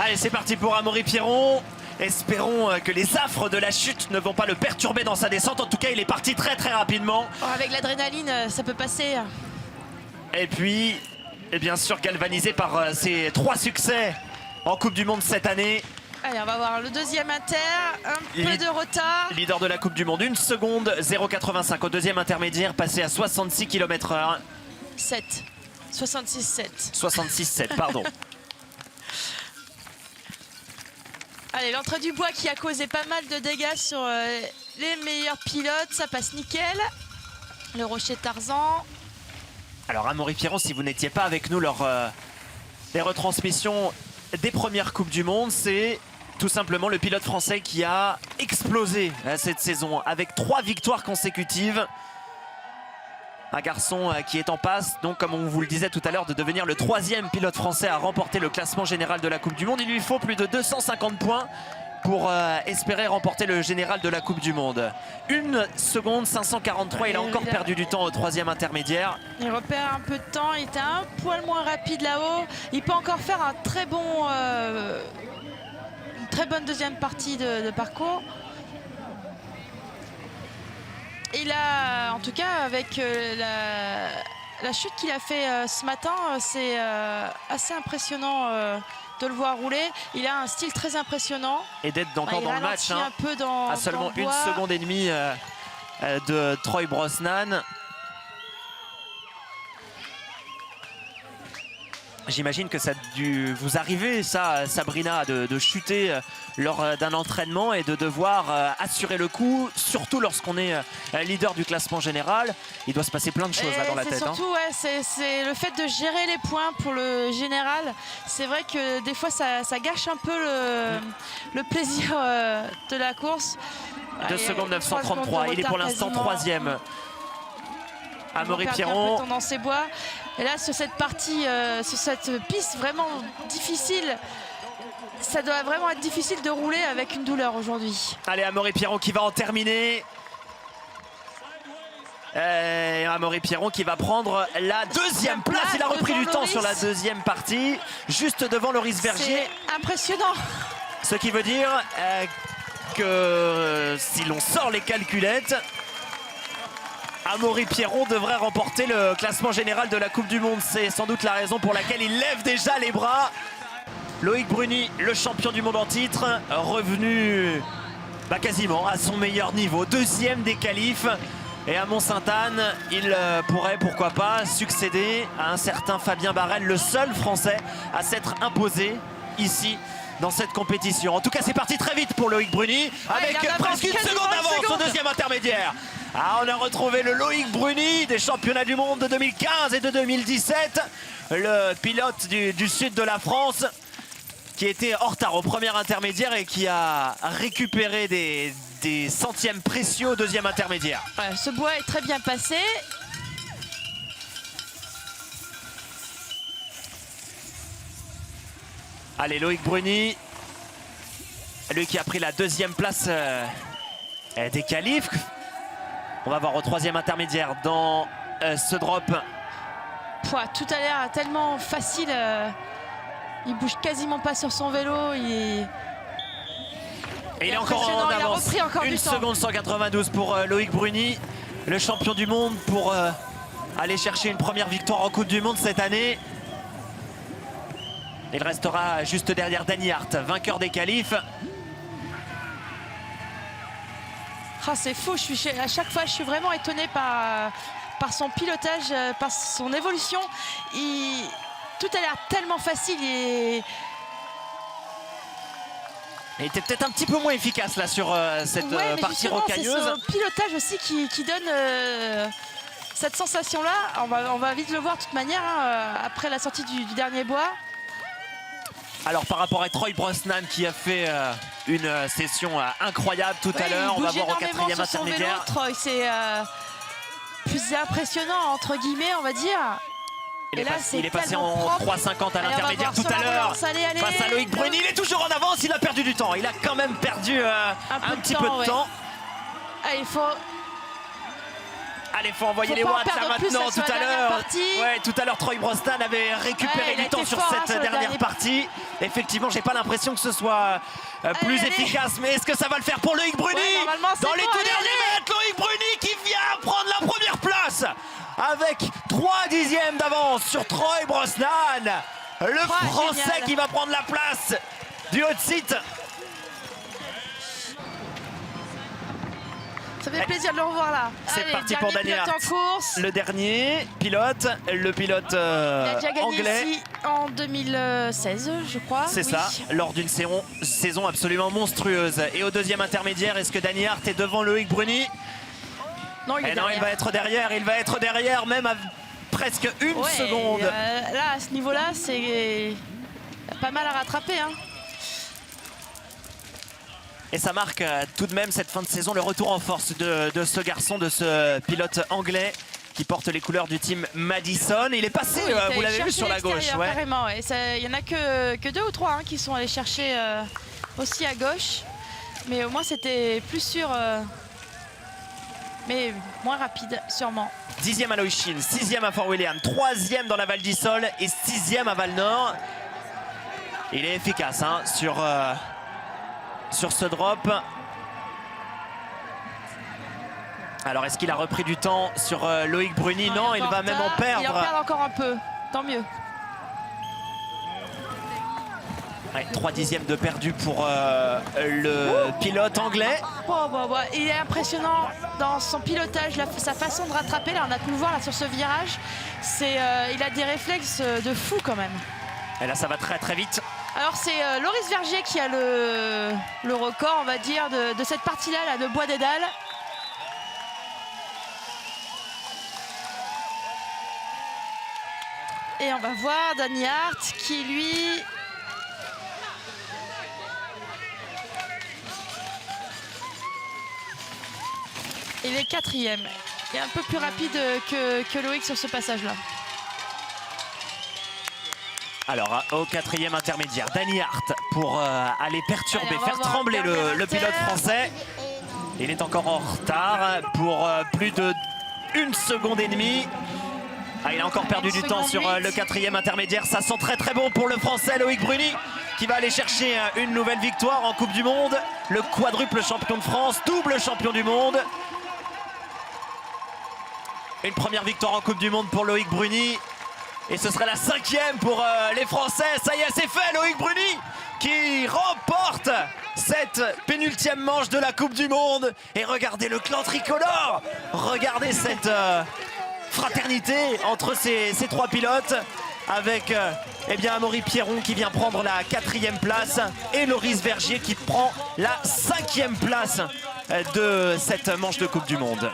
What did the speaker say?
Allez, c'est parti pour Amaury Pierron. Espérons que les affres de la chute ne vont pas le perturber dans sa descente. En tout cas, il est parti très rapidement. Oh, avec l'adrénaline, ça peut passer. Et puis, et bien sûr, galvanisé par ses 3 succès en Coupe du Monde cette année. Allez, on va voir le deuxième inter, un peu de retard. Leader de la Coupe du Monde, 1 seconde 0,85 au deuxième intermédiaire, passé à 66 km/h. 66,7. 66,7, pardon. Allez, l'entrée du bois qui a causé pas mal de dégâts sur les meilleurs pilotes, ça passe nickel. Le rocher Tarzan. Alors Amaury Pierron, si vous n'étiez pas avec nous lors des retransmissions des premières Coupes du Monde, c'est tout simplement le pilote français qui a explosé cette saison avec 3 victoires consécutives. Un garçon qui est en passe, donc comme on vous le disait tout à l'heure, de devenir le 3e pilote français à remporter le classement général de la Coupe du Monde. Il lui faut plus de 250 points pour espérer remporter le général de la Coupe du Monde. 1 seconde 543, il a encore perdu du temps au 3e intermédiaire. Il repère un peu de temps, il était un poil moins rapide là-haut. Il peut encore faire un très bon, une très bonne deuxième partie de parcours. Il a, en tout cas, avec la chute qu'il a fait ce matin, c'est assez impressionnant de le voir rouler. Il a un style très impressionnant. Et d'être encore dans le match, hein, un peu dans, à seulement dans 1 seconde et demie de Troy Brosnan. J'imagine que ça a dû vous arriver, ça, Sabrina, de chuter lors d'un entraînement et de devoir assurer le coup, surtout lorsqu'on est leader du classement général. Il doit se passer plein de choses là dans la tête. Surtout, ouais, c'est le fait de gérer les points pour le général. C'est vrai que des fois, ça gâche un peu le plaisir de la course. 2 secondes 933, il est pour l'instant 3e. Amaury Pierron dans ses bois. Et là, sur cette partie, sur cette piste vraiment difficile, ça doit vraiment être difficile de rouler avec une douleur aujourd'hui. Allez, Amaury Pierron qui va en terminer. Et Amaury Pierron qui va prendre la 2e place. Il a repris du temps sur la 2e partie, juste devant Loris Vergier. C'est impressionnant. Ce qui veut dire que si l'on sort les calculettes, Amaury Pierron devrait remporter le classement général de la Coupe du Monde. C'est sans doute la raison pour laquelle il lève déjà les bras. Loïc Bruni, le champion du monde en titre, revenu quasiment à son meilleur niveau. 2e des qualifs. Et à Mont-Sainte-Anne, il pourrait, pourquoi pas, succéder à un certain Fabien Barrel, le seul Français à s'être imposé ici dans cette compétition. En tout cas, c'est parti très vite pour Loïc Bruni, avec presque 1 seconde d'avance au 2e intermédiaire. Ah, on a retrouvé le Loïc Bruni des championnats du monde de 2015 et de 2017. Le pilote du sud de la France qui était en retard au 1er intermédiaire et qui a récupéré des centièmes précieux au 2e intermédiaire. Ouais, ce bois est très bien passé. Allez, Loïc Bruni, lui qui a pris la 2e place des qualifs. On va voir au 3e intermédiaire dans ce drop. Tout à l'heure tellement facile. Il bouge quasiment pas sur son vélo. Et il est encore en avance. 1 seconde 192 pour Loïc Bruni, le champion du monde, pour aller chercher une première victoire en Coupe du Monde cette année. Il restera juste derrière Danny Hart, vainqueur des qualifs. Ah, c'est fou, à chaque fois je suis vraiment étonnée par son pilotage, par son évolution. Tout a l'air tellement facile et il était peut-être un petit peu moins efficace là sur cette partie rocailleuse. C'est son pilotage aussi qui donne cette sensation-là. On va vite le voir de toute manière hein, après la sortie du dernier bois. Alors par rapport à Troy Brosnan qui a fait une session incroyable tout à l'heure, on va voir au 4e intermédiaire. Troy, c'est plus impressionnant entre guillemets, on va dire. Il est passé en 3,50 à l'intermédiaire tout à l'heure face à Loïc Bruni. Il est toujours en avance, il a perdu du temps. Il a quand même perdu un petit peu de temps. Ah, il faut Allez, faut envoyer les watts là maintenant tout à l'heure. Ouais, tout à l'heure, Troy Brosnan avait récupéré du temps sur cette dernière partie. Effectivement, j'ai pas l'impression que ce soit plus efficace. Mais est-ce que ça va le faire pour Loïc Bruni? Dans les tout derniers mètres, Loïc Bruni qui vient prendre la première place avec 3 dixièmes d'avance sur Troy Brosnan. Le Français qui va prendre la place du hot seat. Ça fait plaisir de le revoir là. C'est parti pour Danny Hart. En course. Le dernier pilote, le pilote il a déjà gagné anglais. Ici en 2016, je crois. C'est ça, lors d'une saison absolument monstrueuse. Et au deuxième intermédiaire, est-ce que Danny Hart est devant Loïc Bruni? Non, il va être derrière. Il va être derrière, même à presque une seconde. Là, à ce niveau-là, c'est pas mal à rattraper. Hein. Et ça marque tout de même cette fin de saison, le retour en force de ce garçon, de ce pilote anglais qui porte les couleurs du team Madison. Il est passé, vous l'avez vu, sur la gauche. Carrément, ouais. Il n'y en a que 2 ou 3 qui sont allés chercher aussi à gauche. Mais au moins, c'était plus sûr, mais moins rapide, sûrement. 10e à Loïchine, 6e à Fort William, 3e dans la Val d'Isole et 6e à Val-Nord. Il est efficace hein, sur ce drop. Alors est-ce qu'il a repris du temps sur Loïc Bruni? Non, il va même en perdre. Il en perd encore un peu, tant mieux. Ouais, 3 dixièmes de perdu pour le pilote anglais. Il est impressionnant dans son pilotage, sa façon de rattraper. Là, on a pu le voir là, sur ce virage. Il a des réflexes de fou quand même. Et là, ça va très très vite. Alors c'est Loris Vergier qui a le record, on va dire, de cette partie-là, là, de Bois des Dalles. Et on va voir Danny Hart qui, lui... Il est 4e. Il est un peu plus rapide que Loïc sur ce passage-là. Alors au 4e intermédiaire, Danny Hart pour aller perturber, faire trembler le pilote français. Il est encore en retard pour plus de 1 seconde et demie. Il a encore perdu du temps sur le 4e intermédiaire. Ça sent très très bon pour le français Loïc Bruni qui va aller chercher une nouvelle victoire en Coupe du Monde. Le quadruple champion de France, double champion du monde. Une première victoire en Coupe du Monde pour Loïc Bruni. Et ce serait la 5e pour les Français. Ça y est, c'est fait. Loïc Bruni qui remporte cette pénultième manche de la Coupe du Monde. Et regardez le clan tricolore. Regardez cette fraternité entre ces 3 pilotes. Avec Amaury Pierron qui vient prendre la 4e place. Et Loris Vergier qui prend la 5e place de cette manche de Coupe du Monde.